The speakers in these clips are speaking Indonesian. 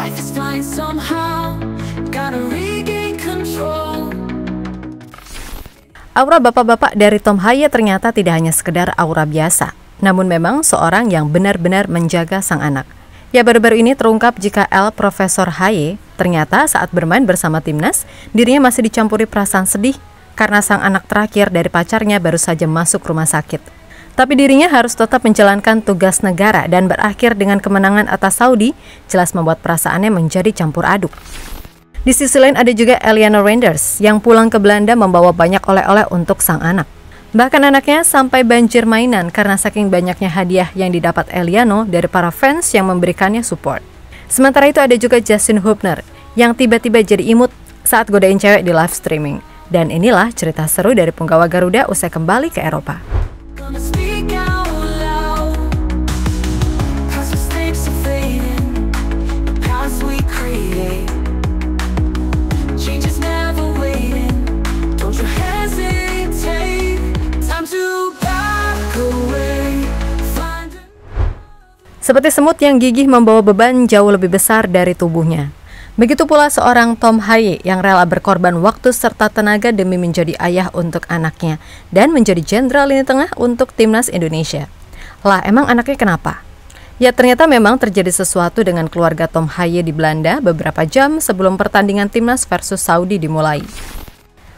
Life is fine somehow, gotta regain control. Aura bapak-bapak dari Tom Haye ternyata tidak hanya sekedar aura biasa, namun memang seorang yang benar-benar menjaga sang anak. Ya, baru-baru ini terungkap jika Profesor Haye ternyata saat bermain bersama timnas, dirinya masih dicampuri perasaan sedih karena sang anak terakhir dari pacarnya baru saja masuk rumah sakit. Tapi dirinya harus tetap menjalankan tugas negara dan berakhir dengan kemenangan atas Saudi, jelas membuat perasaannya menjadi campur aduk. Di sisi lain ada juga Eliano Reinders yang pulang ke Belanda membawa banyak oleh-oleh untuk sang anak. Bahkan anaknya sampai banjir mainan karena saking banyaknya hadiah yang didapat Eliano dari para fans yang memberikannya support. Sementara itu ada juga Justin Hubner yang tiba-tiba jadi imut saat godain cewek di live streaming. Dan inilah cerita seru dari punggawa Garuda usai kembali ke Eropa. Seperti semut yang gigih membawa beban jauh lebih besar dari tubuhnya. Begitu pula seorang Tom Haye yang rela berkorban waktu serta tenaga demi menjadi ayah untuk anaknya dan menjadi jenderal lini tengah untuk timnas Indonesia. Lah, emang anaknya kenapa? Ya, ternyata memang terjadi sesuatu dengan keluarga Tom Haye di Belanda beberapa jam sebelum pertandingan timnas versus Saudi dimulai.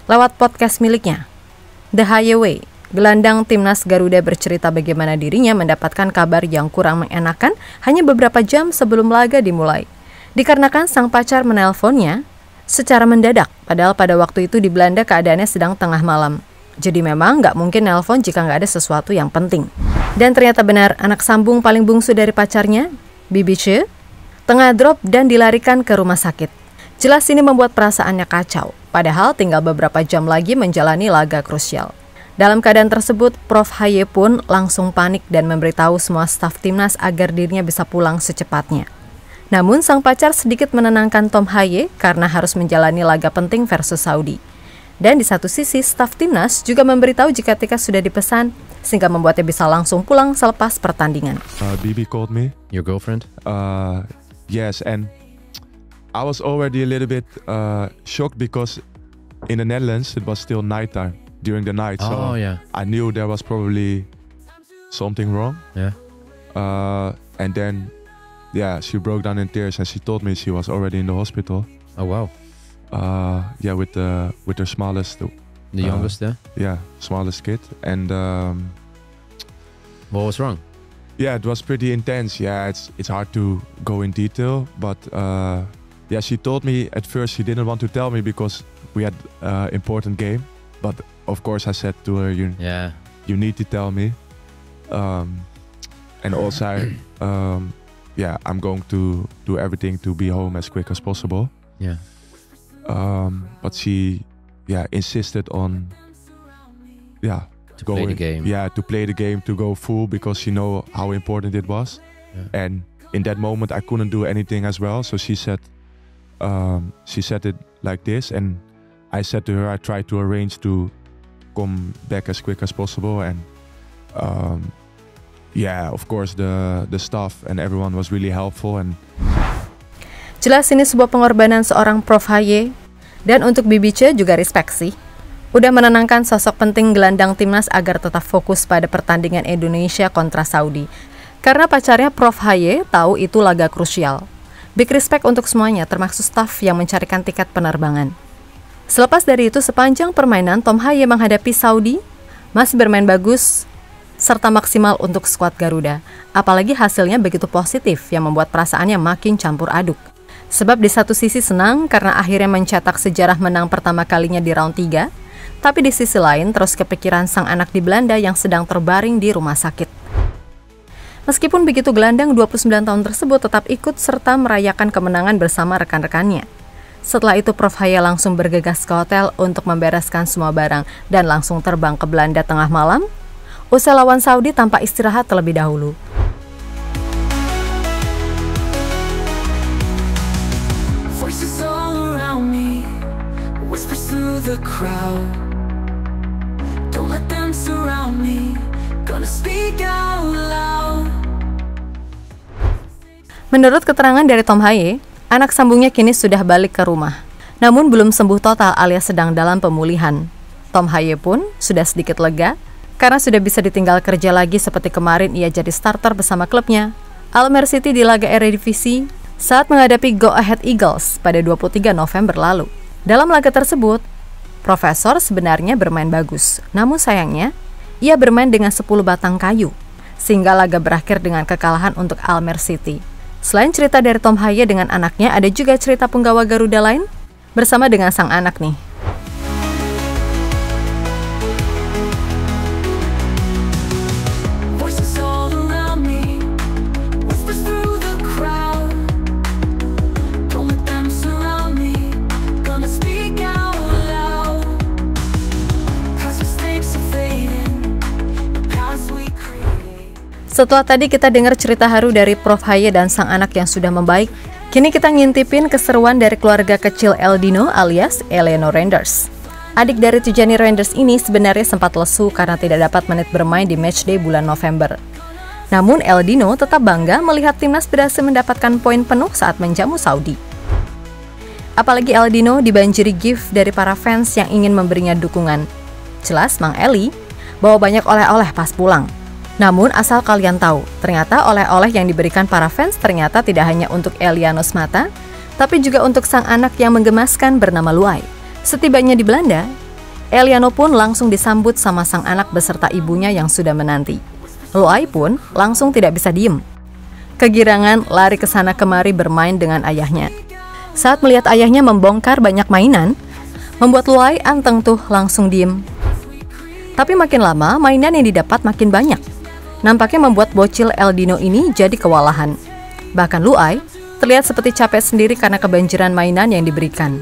Lewat podcast miliknya, The Haye Way, gelandang timnas Garuda bercerita bagaimana dirinya mendapatkan kabar yang kurang mengenakan hanya beberapa jam sebelum laga dimulai. Dikarenakan sang pacar menelponnya secara mendadak, padahal pada waktu itu di Belanda keadaannya sedang tengah malam. Jadi memang nggak mungkin nelpon jika nggak ada sesuatu yang penting. Dan ternyata benar, anak sambung paling bungsu dari pacarnya, Bibice, tengah drop dan dilarikan ke rumah sakit. Jelas ini membuat perasaannya kacau, padahal tinggal beberapa jam lagi menjalani laga krusial. Dalam keadaan tersebut, Prof. Haye pun langsung panik dan memberitahu semua staf timnas agar dirinya bisa pulang secepatnya. Namun sang pacar sedikit menenangkan Tom Haye karena harus menjalani laga penting versus Saudi. Dan di satu sisi, staf timnas juga memberitahu jika tiket sudah dipesan, sehingga membuatnya bisa langsung pulang selepas pertandingan. Bibi called me. Your girlfriend? Yes, and I was already a little bit shocked because in the Netherlands it was still nighttime. During the night, so yeah. I knew there was probably something wrong. Yeah. And then, yeah, she broke down in tears and she told me she was already in the hospital. Oh wow. Yeah, with her smallest. The youngest, yeah. Yeah, smallest kid, and What was wrong? yeah, it was pretty intense. Yeah, it's hard to go in detail, but yeah, she told me at first she didn't want to tell me because we had important game, but of course I said to her, you need to tell me, and also yeah, I'm going to do everything to be home as quick as possible. Yeah. But she insisted on To play the game. Yeah, to play the game, to go full because she know how important it was. Yeah. And in that moment I couldn't do anything as well, so she said it like this, and I said to her I tried to arrange to come back as quick as possible, and yeah, of course the staff and everyone was really helpful. And Jelas ini sebuah pengorbanan seorang Prof. Haye, dan untuk Bibice juga respect sih. Udah menenangkan sosok penting gelandang timnas agar tetap fokus pada pertandingan Indonesia kontra Saudi. Karena pacarnya Prof. Haye tahu itu laga krusial. Big respect untuk semuanya, termasuk staf yang mencarikan tiket penerbangan. Selepas dari itu, sepanjang permainan Tom Haye menghadapi Saudi masih bermain bagus serta maksimal untuk skuad Garuda. Apalagi hasilnya begitu positif yang membuat perasaannya makin campur aduk. Sebab di satu sisi senang karena akhirnya mencetak sejarah menang pertama kalinya di round 3, tapi di sisi lain terus kepikiran sang anak di Belanda yang sedang terbaring di rumah sakit. Meskipun begitu, gelandang 29 tahun tersebut tetap ikut serta merayakan kemenangan bersama rekan-rekannya. Setelah itu Prof. Haye langsung bergegas ke hotel untuk membereskan semua barang dan langsung terbang ke Belanda tengah malam, usai lawan Saudi tanpa istirahat terlebih dahulu. Voices all around me, whispers through the crowd. Don't let them surround me, gonna speak out loud. Menurut keterangan dari Tom Haye, Anak sambungnya kini sudah balik ke rumah, namun belum sembuh total alias sedang dalam pemulihan. Tom Haye pun sudah sedikit lega karena sudah bisa ditinggal kerja lagi seperti kemarin ia jadi starter bersama klubnya, Almere City di laga Eredivisie saat menghadapi Go Ahead Eagles pada 23 November lalu. Dalam laga tersebut, Profesor sebenarnya bermain bagus, namun sayangnya ia bermain dengan 10 batang kayu, sehingga laga berakhir dengan kekalahan untuk Almere City. Selain cerita dari Tom Haye dengan anaknya, ada juga cerita punggawa Garuda lain bersama dengan sang anak nih. Setelah tadi kita dengar cerita haru dari Prof Haye dan sang anak yang sudah membaik, kini kita ngintipin keseruan dari keluarga kecil Eldino alias Eleanor Renders. Adik dari Tijani Renders ini sebenarnya sempat lesu karena tidak dapat menit bermain di matchday bulan November. Namun Eldino tetap bangga melihat timnas berhasil mendapatkan poin penuh saat menjamu Saudi. Apalagi Eldino dibanjiri gift dari para fans yang ingin memberinya dukungan. Jelas Mang Eli bawa banyak oleh-oleh pas pulang. Namun asal kalian tahu, ternyata oleh-oleh yang diberikan para fans ternyata tidak hanya untuk Eliano semata, tapi juga untuk sang anak yang menggemaskan bernama Luai. Setibanya di Belanda, Eliano pun langsung disambut sama sang anak beserta ibunya yang sudah menanti. Luai pun langsung tidak bisa diem. Kegirangan lari ke sana kemari bermain dengan ayahnya. Saat melihat ayahnya membongkar banyak mainan, membuat Luai anteng tuh langsung diem. Tapi makin lama mainan yang didapat makin banyak. Nampaknya membuat bocil Eldino ini jadi kewalahan. Bahkan Luai terlihat seperti capek sendiri karena kebanjiran mainan yang diberikan.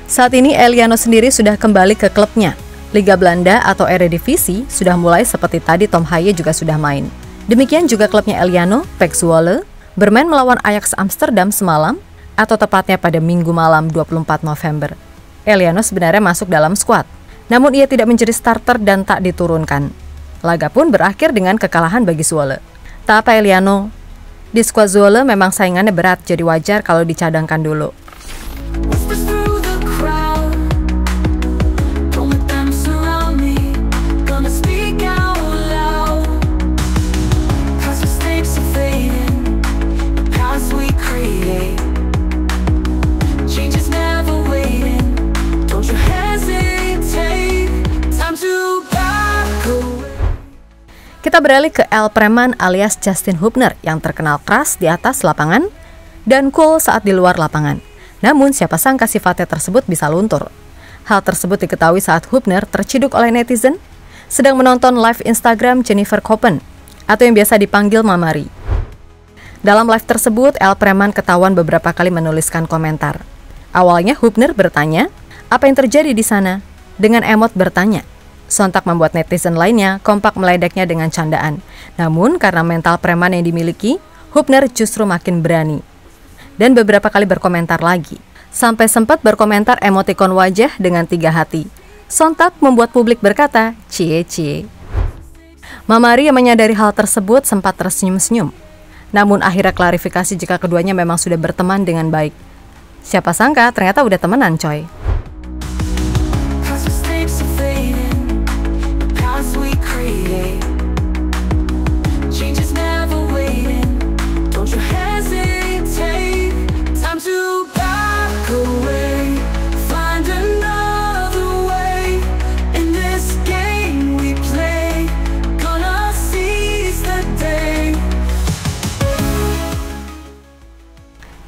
Saat ini Eliano sendiri sudah kembali ke klubnya. Liga Belanda atau Eredivisie sudah mulai seperti tadi Tom Haye juga sudah main. Demikian juga klubnya Eliano, PEC Zwolle, bermain melawan Ajax Amsterdam semalam, atau tepatnya pada Minggu malam 24 November. Eliano sebenarnya masuk dalam skuad, namun ia tidak menjadi starter dan tak diturunkan. Laga pun berakhir dengan kekalahan bagi Zwolle. Tak apa Eliano, di skuad Zwolle memang saingannya berat, jadi wajar kalau dicadangkan dulu. Kita beralih ke El Preman alias Justin Hubner yang terkenal keras di atas lapangan dan cool saat di luar lapangan. Namun siapa sangka sifatnya tersebut bisa luntur. Hal tersebut diketahui saat Hubner terciduk oleh netizen sedang menonton live Instagram Jennifer Koppen atau yang biasa dipanggil Mamari. Dalam live tersebut, El Preman ketahuan beberapa kali menuliskan komentar. Awalnya Hubner bertanya, "Apa yang terjadi di sana?" dengan emot bertanya. Sontak membuat netizen lainnya kompak meledeknya dengan candaan. Namun karena mental preman yang dimiliki, Hubner justru makin berani. Dan beberapa kali berkomentar lagi. Sampai sempat berkomentar emotikon wajah dengan 3 hati. Sontak membuat publik berkata, "Cie-cie." Mamari yang menyadari hal tersebut sempat tersenyum-senyum. Namun akhirnya klarifikasi jika keduanya memang sudah berteman dengan baik. Siapa sangka ternyata udah temenan coy.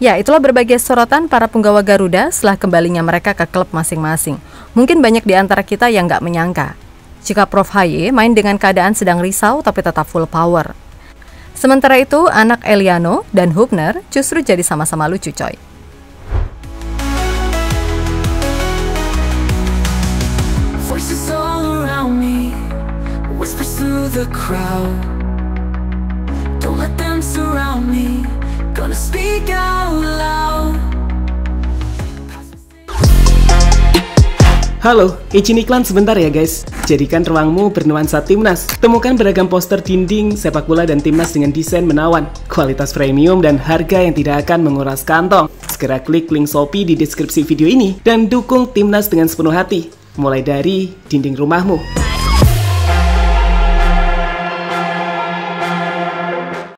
Ya, itulah berbagai sorotan para punggawa Garuda setelah kembalinya mereka ke klub masing-masing. Mungkin banyak di antara kita yang nggak menyangka jika Prof Haye main dengan keadaan sedang risau tapi tetap full power. Sementara itu, anak Eliano dan Hubner justru jadi sama-sama lucu coy. Voices all around me, whispers through the crowd. Don't let them surround me. Gonna speak out loud. Halo, izin iklan sebentar ya guys. Jadikan ruangmu bernuansa timnas. Temukan beragam poster dinding, sepak bola dan timnas dengan desain menawan, kualitas premium dan harga yang tidak akan menguras kantong. Segera klik link Shopee di deskripsi video ini dan dukung timnas dengan sepenuh hati. Mulai dari dinding rumahmu.